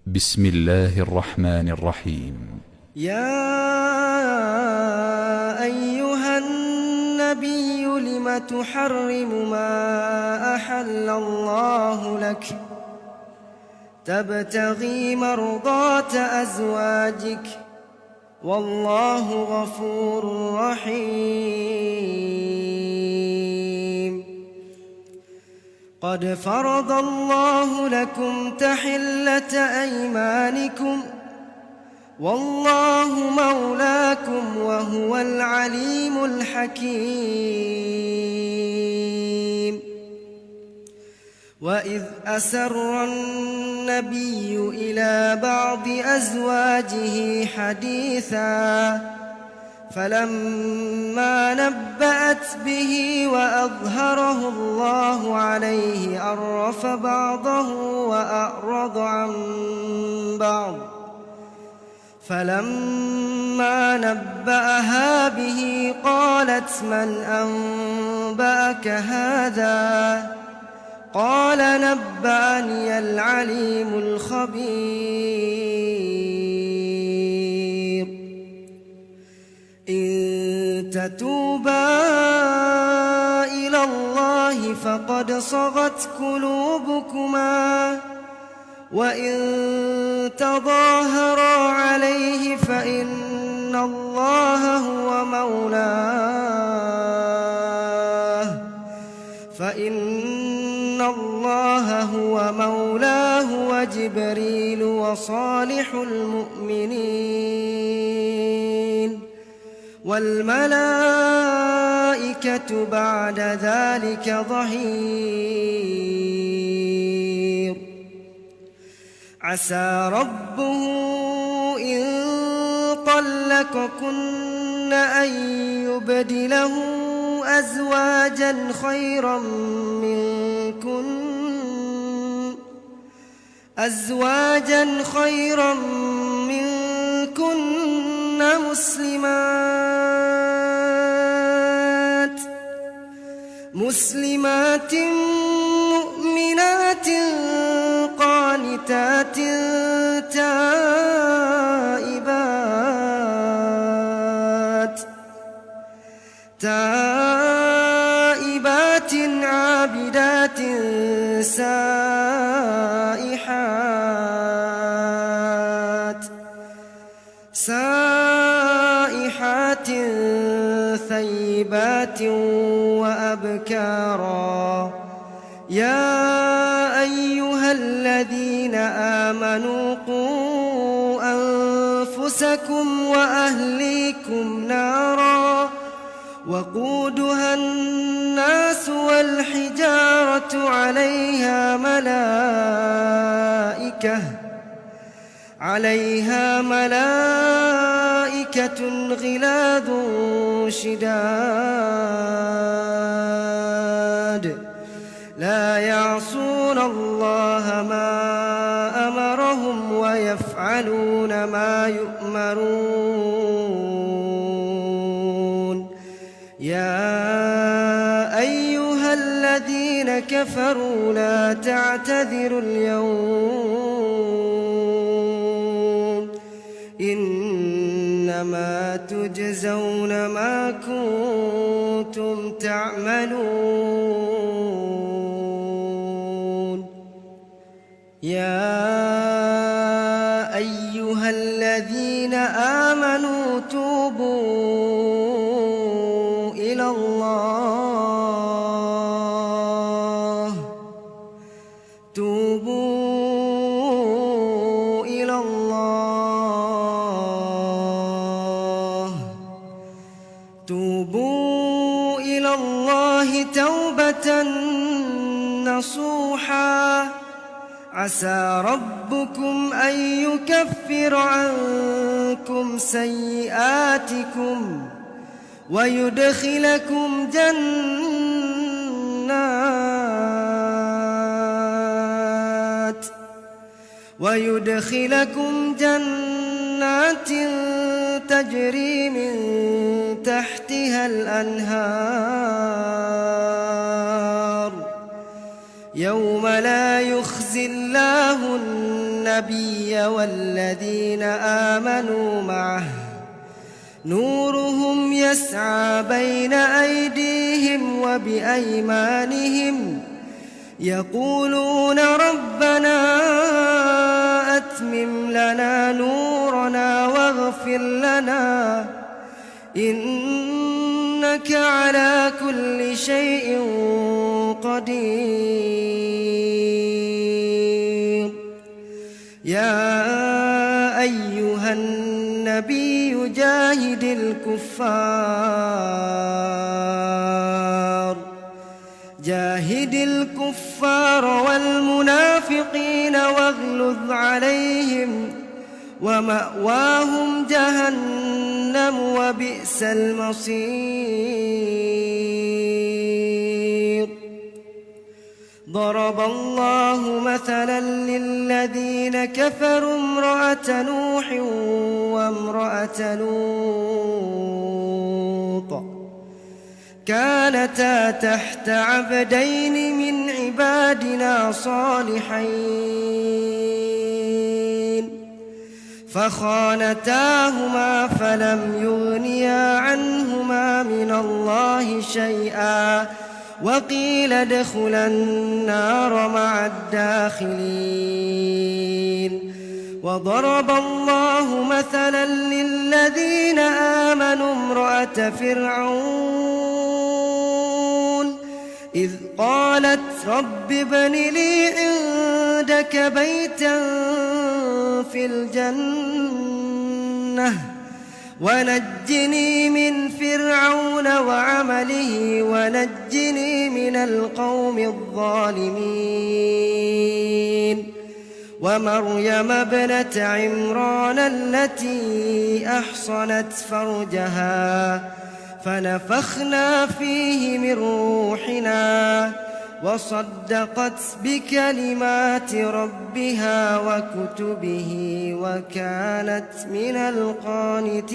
بسم الله الرحمن الرحيم. يا أيها النبي لم تحرم ما أحل الله لك تبتغي مرضات أزواجك والله غفور رحيم. قد فرض الله لكم تحلة أيمانكم والله مولاكم وهو العليم الحكيم. وإذ أسر النبي إلى بعض أزواجه حديثا فلما نبأت به وأظهره الله عليه عرف بعضه وأعرض عن بعض فلما نبأها به قالت من أنبأك هذا قال نبأني العليم الخبير. إن تتوبا إلى الله فقد صغت قلوبكما وإن تظاهرا عليه فإن الله هو مولاه وجبريل وصالح المؤمنين والملائكة بعد ذلك ظهير. عسى ربه إن طلقكن أن يبدله أزواجا خيرا منكن مسلمات مؤمنات قانتات تائبات عابدات سائحات ثيبات وأبكارا. يا أيها الذين آمنوا قوا أنفسكم وأهليكم نارا وقودها الناس والحجارة عليها ملائكة غلاظ شداد لا يعصون الله ما أمرهم ويفعلون ما يؤمرون. يا أيها الذين كفروا لا تعتذروا اليوم إنما تجزون ما كنتم تعملون. يا أيها الذين آمنوا توبوا إلى الله توبة نصوحا. عسى ربكم أن يكفر عنكم سيئاتكم ويدخلكم جنات تجري من تحتها الأنهار يوم لا يخزي الله النبي النبي والذين آمنوا معه نورهم يسعى بين أيديهم وبأيمانهم يقولون ربنا أتمم لنا نورنا واغفر لنا إنك على كل شيء قدير. يا أيها النبي جاهد الكفار والمنافقين واغلظ عليهم ومأواهم جهنم وبئس المصير. ضرب الله مثلا للذين كفروا امرأة نوح وامرأة لوط كانتا تحت عبدين من عبادنا صالحين فخانتاهما فلم يغنيا عنهما من الله شيئا وقيل ادخلا النار مع الداخلين. وضرب الله مثلا للذين آمنوا امرأة فرعون إذ قالت رب ابن لي عندك بيتا في الجنة ونجني من فرعون وعمله ونجني من القوم الظالمين. ومريم ابنة عمران التي أحصنت فرجها فنفخنا فيه من روحنا وصدقت بكلمات ربها وكتبه وكانت من القانتين.